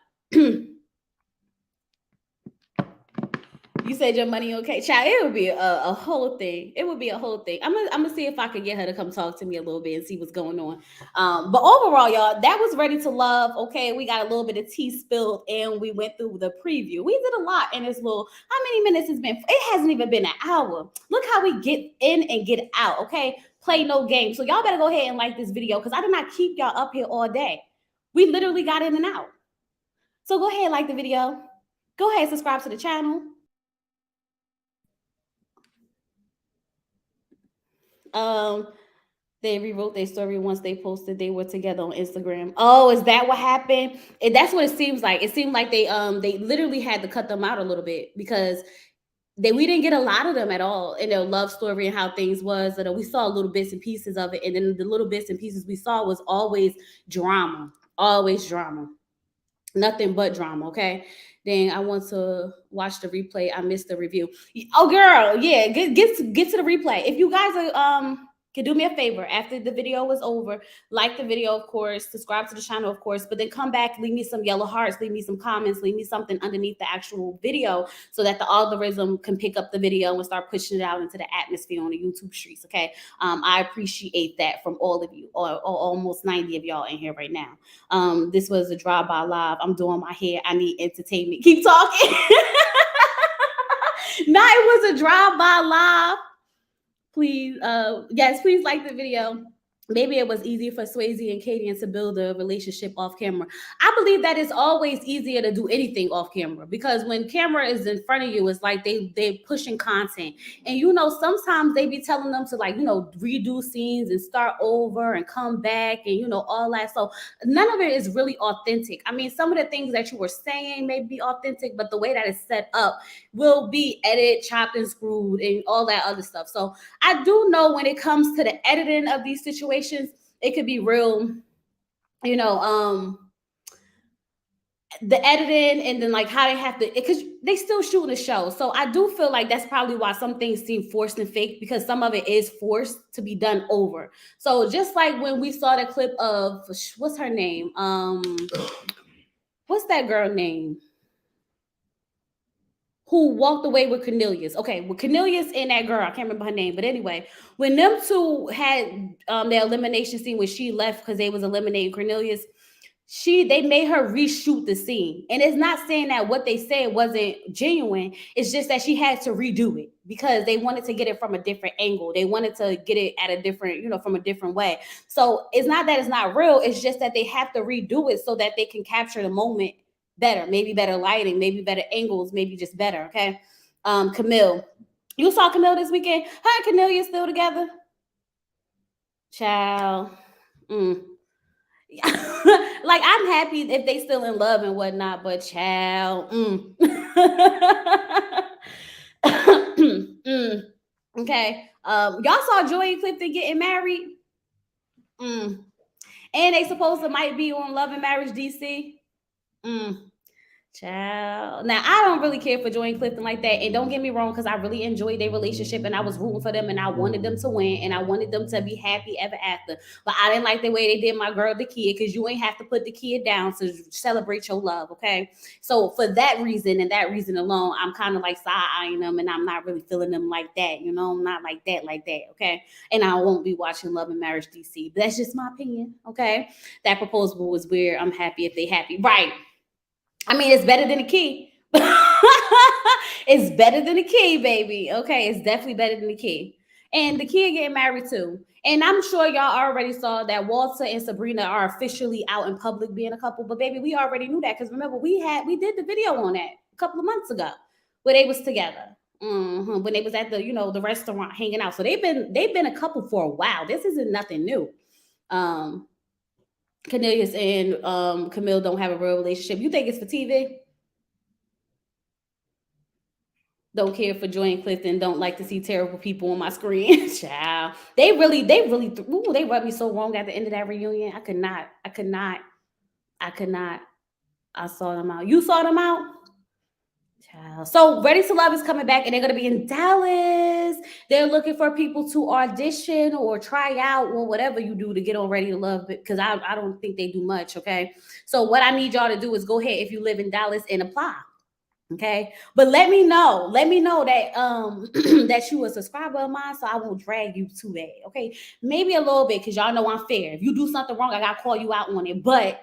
You said your money okay, child. It would be a whole thing. It would be a whole thing. I'm gonna see if I can get her to come talk to me a little bit and see what's going on. But overall, y'all, that was Ready to Love. Okay, we got a little bit of tea spilled, and we went through the preview. We did a lot in this little. How many minutes has been? It hasn't even been an hour. Look how we get in and get out. Okay, play no game. So y'all better go ahead and like this video, because I did not keep y'all up here all day. We literally got in and out. So go ahead, like the video. Go ahead, subscribe to the channel. They rewrote their story once they posted they were together on Instagram. Oh, is that what happened? And that's what it seems like. It seemed like they literally had to cut them out a little bit, because we didn't get a lot of them at all in their love story and how things was. And we saw little bits and pieces of it, and then the little bits and pieces we saw was always drama, nothing but drama. Okay. Then I want to watch the replay. I missed the review. Oh, girl, yeah, get to the replay. If you guys are can do me a favor, after the video was over, like the video, of course, subscribe to the channel, of course, but then come back, leave me some yellow hearts, leave me some comments, leave me something underneath the actual video, so that the algorithm can pick up the video and start pushing it out into the atmosphere on the YouTube streets. Okay. I appreciate that from all of you, or almost 90 of y'all in here right now. This was a drive-by live. I'm doing my hair. I need entertainment. Keep talking. No, it was a drive-by live. Please, yes, please like the video. Maybe it was easier for Swayze and Katie to build a relationship off camera. I believe that it's always easier to do anything off camera, because when camera is in front of you, it's like they're pushing content. And sometimes they be telling them to redo scenes and start over and come back and all that. So none of it is really authentic. I mean, some of the things that you were saying may be authentic, but the way that it's set up will be edited, chopped and screwed, and all that other stuff. So I do know when it comes to the editing of these situations, it could be real, the editing, and then how they have to, because they still shooting the show. So I do feel like that's probably why some things seem forced and fake, because some of it is forced to be done over. So just like when we saw the clip of, what's her name? What's that girl name? Who walked away with Cornelius. Okay, with Cornelius and that girl, I can't remember her name, but anyway, when them two had their elimination scene, when she left because they was eliminating Cornelius, they made her reshoot the scene. And it's not saying that what they said wasn't genuine. It's just that she had to redo it because they wanted to get it from a different angle. They wanted to get it at a different, from a different way. So it's not that it's not real. It's just that they have to redo it so that they can capture the moment better. Maybe better lighting, maybe better angles, maybe just better. Okay. Camille. You saw Camille this weekend? Her and Cornelia still together? Child. Like, I'm happy if they still in love and whatnot, but child. Okay. Y'all saw Joy and Clifton getting married? And they supposed to might be on Love and Marriage DC. Child. Now, I don't really care for Joy and Clifton like that. And don't get me wrong, because I really enjoyed their relationship and I was rooting for them and I wanted them to win and I wanted them to be happy ever after. But I didn't like the way they did my girl, the kid, because you ain't have to put the kid down to celebrate your love, okay? So for that reason and that reason alone, I'm kind of like side-eyeing them and I'm not really feeling them like that, not like that, okay? And I won't be watching Love and Marriage DC. But that's just my opinion, okay? That proposal was weird. I'm happy if they happy. Right. I mean, it's better than a key. It's better than a key, baby. Okay, it's definitely better than the key. And the kid getting married too. And I'm sure y'all already saw that Walter and Sabrina are officially out in public being a couple. But baby, we already knew that because remember we did the video on that a couple of months ago where they was together. When they was at the the restaurant hanging out. So they've been a couple for a while. This isn't nothing new. Cornelius and Camille don't have a real relationship. You think it's for TV? Don't care for Joy and Clifton. Don't like to see terrible people on my screen. Child. They rubbed me so wrong at the end of that reunion. I could not. I saw them out. You saw them out? Child. So Ready to Love is coming back and they're going to be in Dallas. They're looking for people to audition or try out or whatever you do to get on Ready to Love because I don't think they do much, okay? So what I need y'all to do is go ahead if you live in Dallas and apply. Okay, but let me know that that you a subscriber of mine, so I won't drag you too bad. Okay, maybe a little bit because y'all know I'm fair. If you do something wrong, I gotta call you out on it, but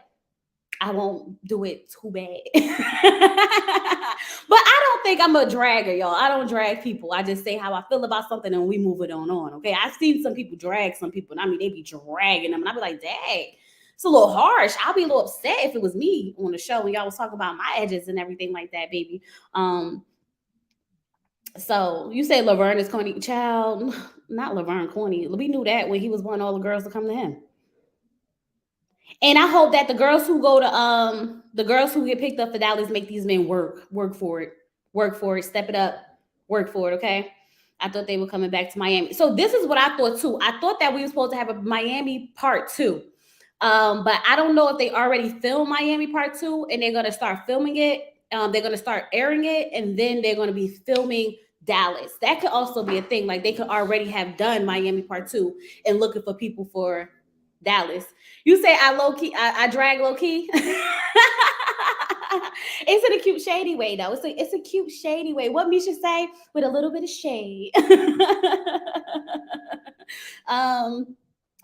I won't do it too bad. But I don't think I'm a dragger, y'all. I don't drag people. I just say how I feel about something and we move it on. Okay, I've seen some people drag some people, and I mean they be dragging them, and I be like, dang. It's a little harsh. I'll be a little upset if it was me on the show and y'all was talking about my edges and everything like that, baby. So you say Laverne is corny. Child, not Laverne corny. We knew that when he was wanting all the girls to come to him. And I hope that the girls who get picked up for Dallas make these men work for it, step it up, work for it, okay? I thought they were coming back to Miami. So this is what I thought too. I thought that we were supposed to have a Miami part 2. But I don't know if they already filmed Miami part 2 and they're going to start filming it. They're going to start airing it and then they're going to be filming Dallas. That could also be a thing. Like they could already have done Miami part 2 and looking for people for Dallas. You say I drag low key. It's in a cute shady way though. It's a cute shady way. What Misha say? With a little bit of shade.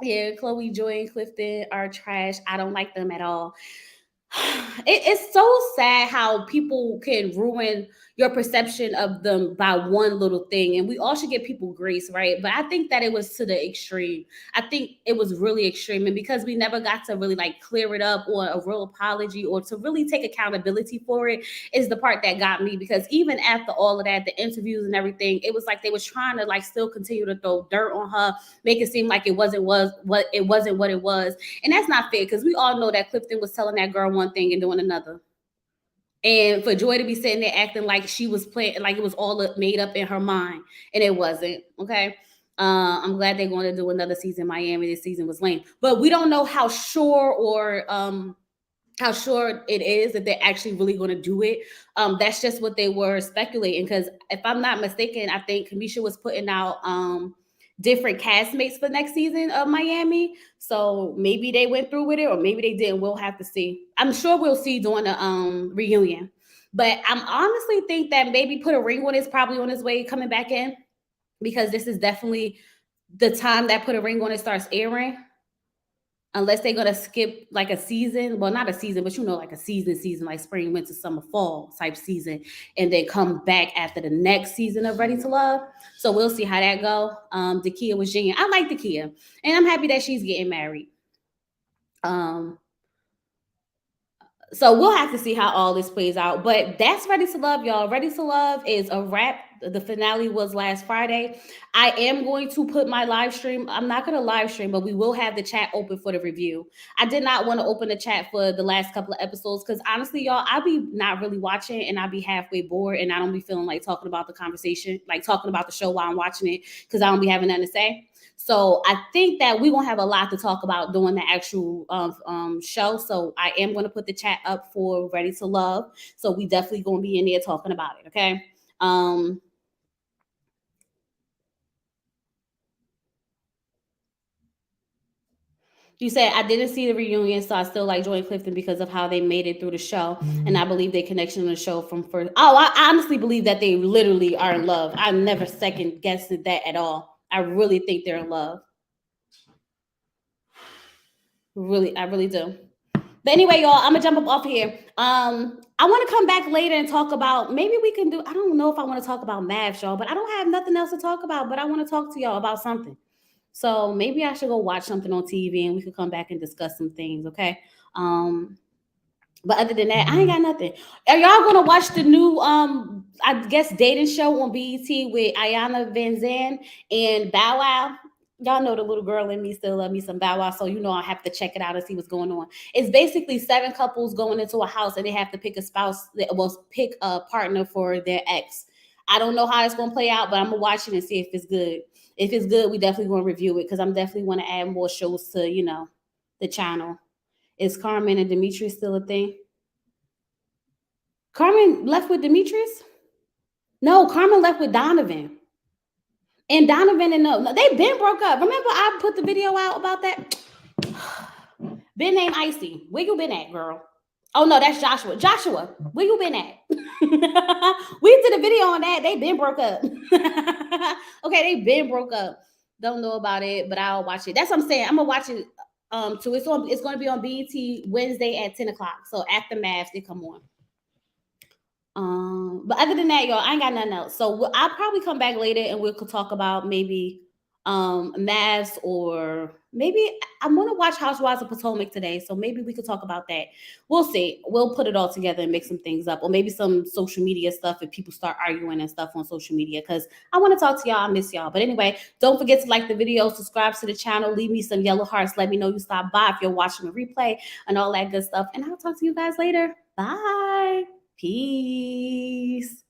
Yeah, Chloe, Joy, and Clifton are trash. I don't like them at all. It's so sad how people can ruin your perception of them by one little thing. And we all should give people grace, right? But I think that it was to the extreme. I think it was really extreme. And because we never got to really like clear it up or a real apology or to really take accountability for it is the part that got me. Because even after all of that, the interviews and everything, it was like they was trying to like still continue to throw dirt on her, make it seem like it wasn't what it was. And that's not fair because we all know that Clifton was telling that girl one thing and doing another. And for Joy to be sitting there acting like she was playing, like it was all made up in her mind, and it wasn't. Okay. I'm glad they're going to do another season in Miami. This season was lame, but we don't know how sure or how sure it is that they're actually really going to do it. That's just what they were speculating. Because if I'm not mistaken, I think Kamisha was putting out different castmates for next season of Miami. So maybe they went through with it or maybe they didn't. We'll have to see. I'm sure we'll see during the reunion. But I'm honestly think that maybe Put a Ring on is probably on his way coming back in because this is definitely the time that Put a Ring on it starts airing. unless they're gonna skip like a season. Well, not a season, but like a season, like spring, winter, summer, fall type season, and then come back after the next season of Ready to Love. So we'll see how that go. Dakia was genuine. I like Dakia, and I'm happy that she's getting married. So we'll have to see how all this plays out. But that's Ready to Love, y'all. Ready to Love is a wrap. The finale was last Friday. I am going to put my live stream. I'm not going to live stream, but we will have the chat open for the review. I did not want to open the chat for the last couple of episodes because honestly, y'all, I'll be not really watching and I'll be halfway bored and I don't be feeling like talking about the conversation, like talking about the show while I'm watching it because I don't be having nothing to say. So I think that we're going to have a lot to talk about during the actual show. So I am going to put the chat up for Ready to Love. So we definitely going to be in there talking about it. Okay. You said, I didn't see the reunion, so I still like Joy and Clifton because of how they made it through the show. And I believe their connection on the show from first. Oh, I honestly believe that they literally are in love. I never second guessed that at all. I really think they're in love. Really, I really do. But anyway, y'all, I'm gonna jump up off here. I want to come back later and talk about, maybe we can do, I don't know if I want to talk about math, y'all, but I don't have nothing else to talk about, but I want to talk to y'all about something. So maybe I should go watch something on TV and we could come back and discuss some things, okay? But other than that, I ain't got nothing. Are y'all gonna watch the new I guess dating show on BET with Ayana Van Zandt and Bow Wow? Y'all know the little girl in me still love me some Bow Wow, so you know I have to check it out and see what's going on. It's basically 7 couples going into a house and they have to pick a spouse, well, pick a partner for their ex. I don't know how it's gonna play out, but I'm gonna watch it and see if it's good. If it's good, we definitely gonna review it because I'm definitely want to add more shows to the channel. Is Carmen and Demetrius still a thing? Carmen left with Demetrius? No, Carmen left with Donovan. And Donovan and no, they been broke up. Remember I put the video out about that? Been named Icy. Where you been at, girl? Oh no, that's Joshua. Joshua, where you been at? We did a video on that. They been broke up. Okay, they been broke up. Don't know about it, but I'll watch it. That's what I'm saying. I'm gonna watch it. So it's gonna be on BET Wednesday at 10 o'clock. So after math, they come on. But other than that, y'all, I ain't got nothing else. So I'll probably come back later and we could talk about maybe maths, or maybe I'm gonna watch Housewives of Potomac today. So maybe we could talk about that. We'll see. We'll put it all together and make some things up, or maybe some social media stuff if people start arguing and stuff on social media. Because I want to talk to y'all. I miss y'all. But anyway, don't forget to like the video, subscribe to the channel, leave me some yellow hearts. Let me know you stopped by if you're watching the replay and all that good stuff. And I'll talk to you guys later. Bye. Peace.